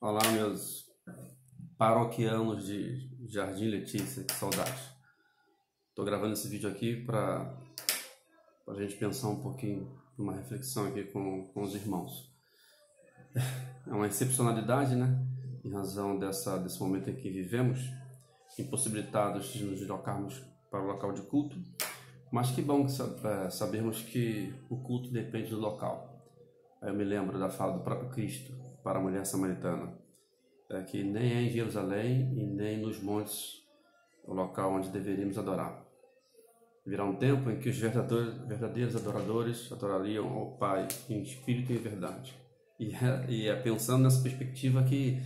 Olá, meus paroquianos de Jardim Letícia, que saudade. Estou gravando esse vídeo aqui para a gente pensar um pouquinho, uma reflexão aqui com os irmãos. É uma excepcionalidade, né? Em razão desse momento em que vivemos, impossibilitados de nos deslocarmos para o local de culto, mas que bom sabermos que o culto depende do local. Aí eu me lembro da fala do próprio Cristo para a mulher samaritana, que nem é em Jerusalém e nem nos montes o local onde deveríamos adorar. Virá um tempo em que os verdadeiros adoradores adorariam ao Pai em espírito e em verdade. E é pensando nessa perspectiva que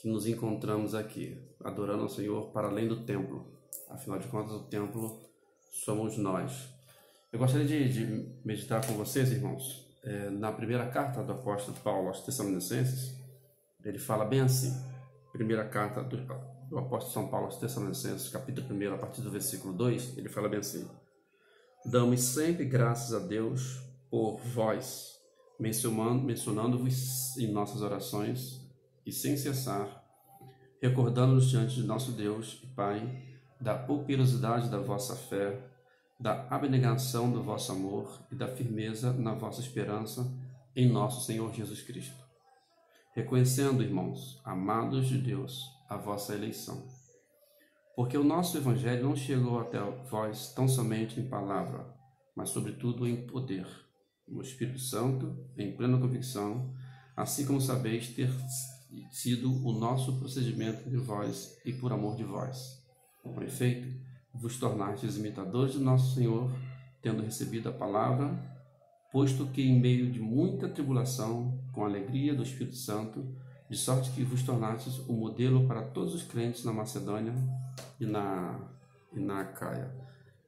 nos encontramos aqui, adorando ao Senhor para além do templo. Afinal de contas, o templo somos nós. Eu gostaria de meditar com vocês, irmãos, na primeira carta do apóstolo Paulo aos Tessalonicenses. Ele fala bem assim, primeira carta do apóstolo São Paulo aos Tessalonicenses, capítulo 1, a partir do versículo 2, ele fala bem assim: damos sempre graças a Deus por vós, mencionando-vos em nossas orações e sem cessar, recordando-nos diante de nosso Deus e Pai da operosidade da vossa fé, da abnegação do vosso amor e da firmeza na vossa esperança em nosso Senhor Jesus Cristo. Reconhecendo, irmãos, amados de Deus, a vossa eleição. Porque o nosso Evangelho não chegou até vós tão somente em palavra, mas sobretudo em poder, no Espírito Santo, em plena convicção, assim como sabeis ter sido o nosso procedimento entre vós e por amor de vós. Com efeito, vos tornastes imitadores de nosso Senhor, tendo recebido a palavra, posto que em meio de muita tribulação, com a alegria do Espírito Santo, de sorte que vos tornastes um modelo para todos os crentes na Macedônia e na Acaia.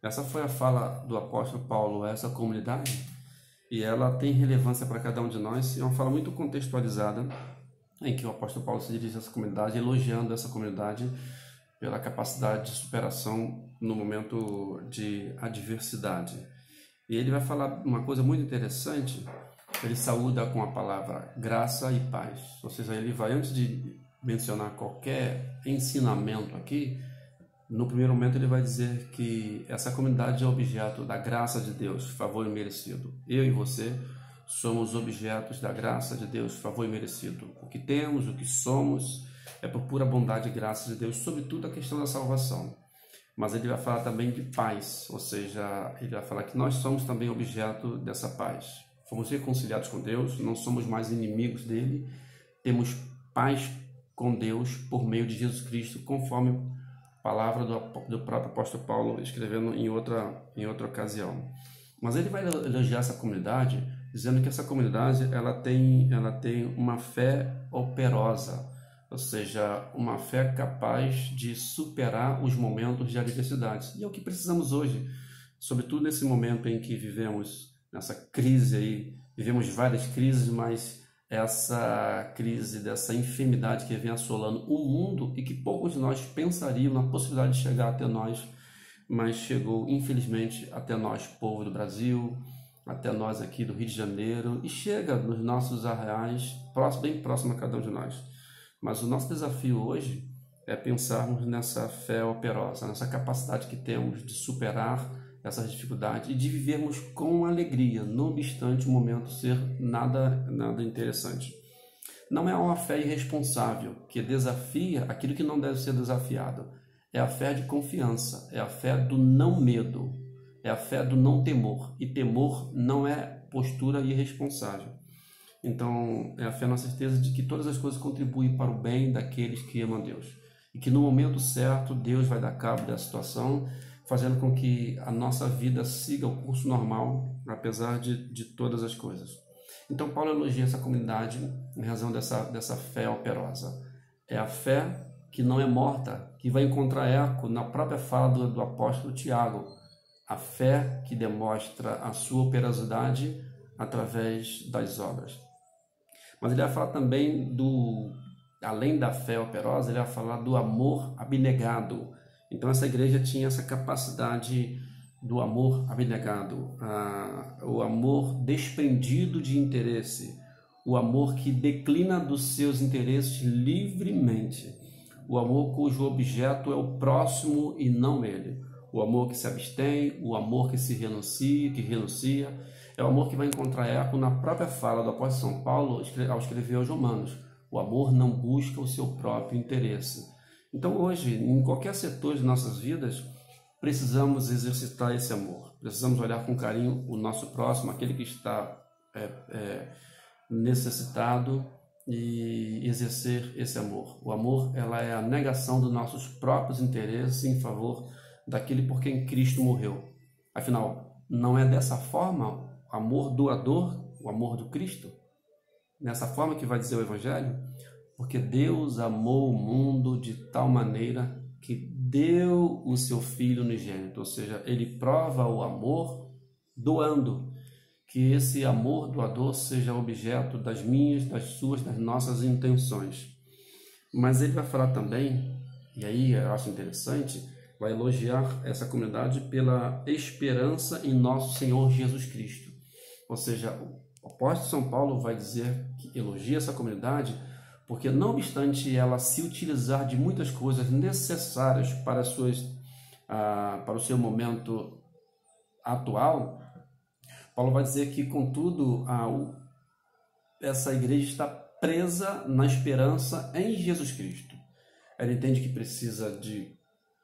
Essa foi a fala do apóstolo Paulo a essa comunidade, e ela tem relevância para cada um de nós. É uma fala muito contextualizada, em que o apóstolo Paulo se dirige a essa comunidade, elogiando essa comunidade pela capacidade de superação no momento de adversidade. E ele vai falar uma coisa muito interessante. Ele saúda com a palavra graça e paz. Ou seja, ele vai, antes de mencionar qualquer ensinamento aqui, no primeiro momento ele vai dizer que essa comunidade é objeto da graça de Deus, favor imerecido. Eu e você somos objetos da graça de Deus, favor imerecido. O que temos, o que somos, é por pura bondade e graça de Deus, sobretudo a questão da salvação. Mas ele vai falar também de paz, ou seja, ele vai falar que nós somos também objeto dessa paz. Fomos reconciliados com Deus, não somos mais inimigos dele, temos paz com Deus por meio de Jesus Cristo, conforme a palavra do próprio apóstolo Paulo escrevendo em outra ocasião. Mas ele vai elogiar essa comunidade, dizendo que essa comunidade ela tem uma fé operosa, ou seja, uma fé capaz de superar os momentos de adversidade. E é o que precisamos hoje, sobretudo nesse momento em que vivemos nessa crise aí, vivemos várias crises, mas essa crise dessa enfermidade que vem assolando o mundo e que poucos de nós pensariam na possibilidade de chegar até nós, mas chegou infelizmente até nós, povo do Brasil, até nós aqui do Rio de Janeiro, e chega nos nossos arraiais, bem próximo a cada um de nós. Mas o nosso desafio hoje é pensarmos nessa fé operosa, nessa capacidade que temos de superar essas dificuldades e de vivermos com alegria, não obstante o momento ser nada interessante. Não é uma fé irresponsável que desafia aquilo que não deve ser desafiado. É a fé de confiança, é a fé do não medo, é a fé do não temor. E temor não é postura irresponsável. Então, é a fé na certeza de que todas as coisas contribuem para o bem daqueles que amam a Deus. E que no momento certo, Deus vai dar cabo da situação, fazendo com que a nossa vida siga o curso normal, apesar de todas as coisas. Então, Paulo elogia essa comunidade em razão dessa fé operosa. É a fé que não é morta, que vai encontrar eco na própria fala do apóstolo Tiago. A fé que demonstra a sua operosidade através das obras. Mas ele vai falar também além da fé operosa, ele vai falar do amor abnegado. Então essa igreja tinha essa capacidade do amor abnegado, o amor desprendido de interesse, o amor que declina dos seus interesses livremente, o amor cujo objeto é o próximo e não ele, o amor que se abstém, o amor que renuncia, é o amor que vai encontrar eco na própria fala do apóstolo São Paulo ao escrever aos Romanos. O amor não busca o seu próprio interesse. Então hoje, em qualquer setor de nossas vidas, precisamos exercitar esse amor. Precisamos olhar com carinho o nosso próximo, aquele que está necessitado, e exercer esse amor. O amor, ela é a negação dos nossos próprios interesses em favor daquele por quem Cristo morreu. Afinal, não é dessa forma o amor doador, o amor do Cristo? Nessa forma que vai dizer o Evangelho? Porque Deus amou o mundo de tal maneira que deu o seu Filho unigênito, ou seja, ele prova o amor doando, que esse amor doador seja objeto das minhas, das suas, das nossas intenções. Mas ele vai falar também, e aí eu acho interessante, vai elogiar essa comunidade pela esperança em nosso Senhor Jesus Cristo. Ou seja, o apóstolo São Paulo vai dizer que elogia essa comunidade porque, não obstante ela se utilizar de muitas coisas necessárias para o seu momento atual, Paulo vai dizer que, contudo, essa igreja está presa na esperança em Jesus Cristo. Ela entende que precisa de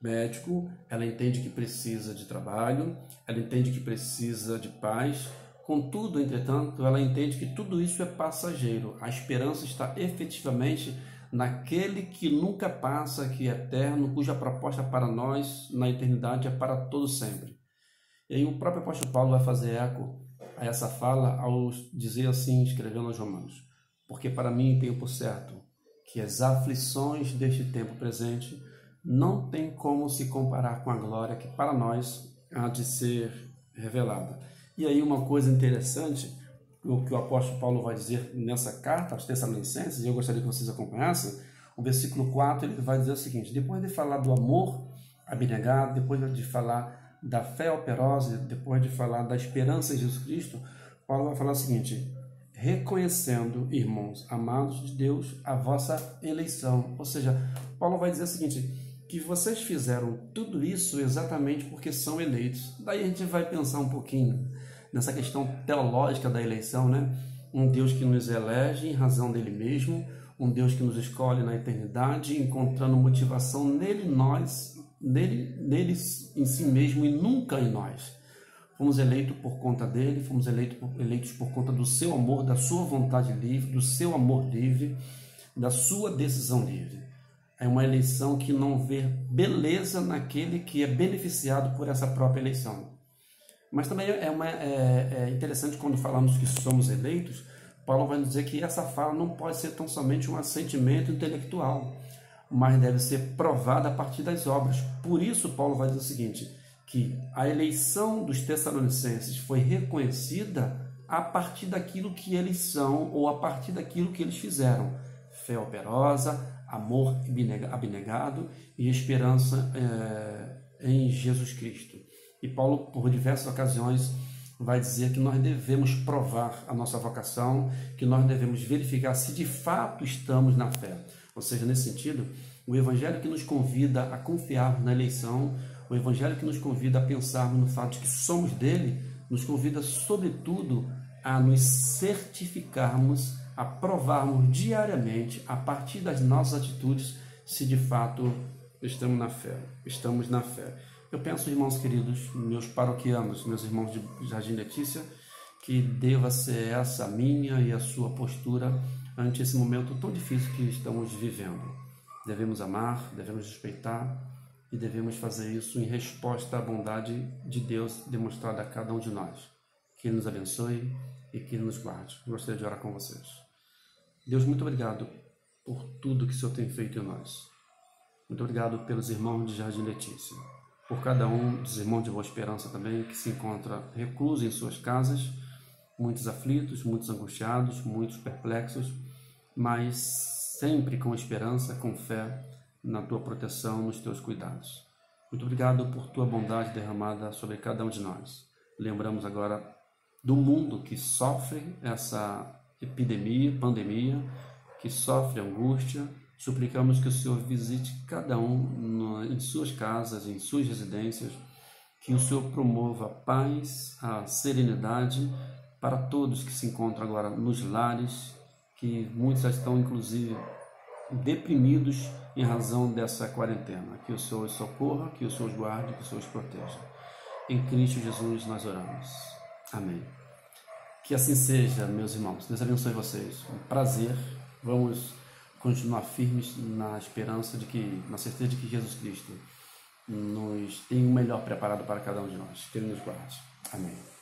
médico, ela entende que precisa de trabalho, ela entende que precisa de paz. Contudo, entretanto, ela entende que tudo isso é passageiro. A esperança está efetivamente naquele que nunca passa, que é eterno, cuja proposta para nós na eternidade é para todo sempre. E aí o próprio apóstolo Paulo vai fazer eco a essa fala ao dizer assim, escrevendo aos Romanos: porque para mim tenho por certo que as aflições deste tempo presente não têm como se comparar com a glória que para nós há de ser revelada. E aí uma coisa interessante, o que o apóstolo Paulo vai dizer nessa carta aos Tessalonicenses, e eu gostaria que vocês acompanhassem, o versículo 4, ele vai dizer o seguinte: depois de falar do amor abnegado, depois de falar da fé operosa, depois de falar da esperança em Jesus Cristo, Paulo vai falar o seguinte: reconhecendo, irmãos amados de Deus, a vossa eleição. Ou seja, Paulo vai dizer o seguinte, que vocês fizeram tudo isso exatamente porque são eleitos. Daí a gente vai pensar um pouquinho nessa questão teológica da eleição, né? Um Deus que nos elege em razão dele mesmo, um Deus que nos escolhe na eternidade, encontrando motivação nele em si mesmo e nunca em nós. Fomos eleitos por conta dele, fomos eleitos por conta do seu amor, da sua vontade livre, do seu amor livre, da sua decisão livre. É uma eleição que não vê beleza naquele que é beneficiado por essa própria eleição. Mas também é interessante quando falamos que somos eleitos, Paulo vai nos dizer que essa fala não pode ser tão somente um assentimento intelectual, mas deve ser provada a partir das obras. Por isso, Paulo vai dizer o seguinte, que a eleição dos Tessalonicenses foi reconhecida a partir daquilo que eles são ou a partir daquilo que eles fizeram. Fé operosa, amor abnegado e esperança em Jesus Cristo. E Paulo, por diversas ocasiões, vai dizer que nós devemos provar a nossa vocação, que nós devemos verificar se de fato estamos na fé. Ou seja, nesse sentido, o Evangelho que nos convida a confiarmos na eleição, o Evangelho que nos convida a pensarmos no fato de que somos dele, nos convida, sobretudo, a nos certificarmos, a provarmos diariamente, a partir das nossas atitudes, se de fato estamos na fé. Eu penso, irmãos queridos, meus paroquianos, meus irmãos de Jardim Letícia, que deva ser essa a minha e a sua postura ante esse momento tão difícil que estamos vivendo. Devemos amar, devemos respeitar e devemos fazer isso em resposta à bondade de Deus demonstrada a cada um de nós. Que Ele nos abençoe e que Ele nos guarde. Gostaria de orar com vocês. Deus, muito obrigado por tudo que o Senhor tem feito em nós. Muito obrigado pelos irmãos de Jardim Letícia, por cada um dos irmãos de Boa Esperança também, que se encontra recluso em suas casas, muitos aflitos, muitos angustiados, muitos perplexos, mas sempre com esperança, com fé na Tua proteção, nos Teus cuidados. Muito obrigado por Tua bondade derramada sobre cada um de nós. Lembramos agora do mundo que sofre essa epidemia, pandemia, que sofre angústia. Suplicamos que o Senhor visite cada um em suas casas, em suas residências, que o Senhor promova a paz, a serenidade para todos que se encontram agora nos lares, que muitos já estão, inclusive, deprimidos em razão dessa quarentena. Que o Senhor os socorra, que o Senhor os guarde, que o Senhor os proteja. Em Cristo Jesus nós oramos. Amém. Que assim seja, meus irmãos. Deus abençoe vocês. Um prazer. Vamos continuar firmes na esperança na certeza de que Jesus Cristo nos tem o melhor preparado para cada um de nós. Que Ele nos guarde. Amém.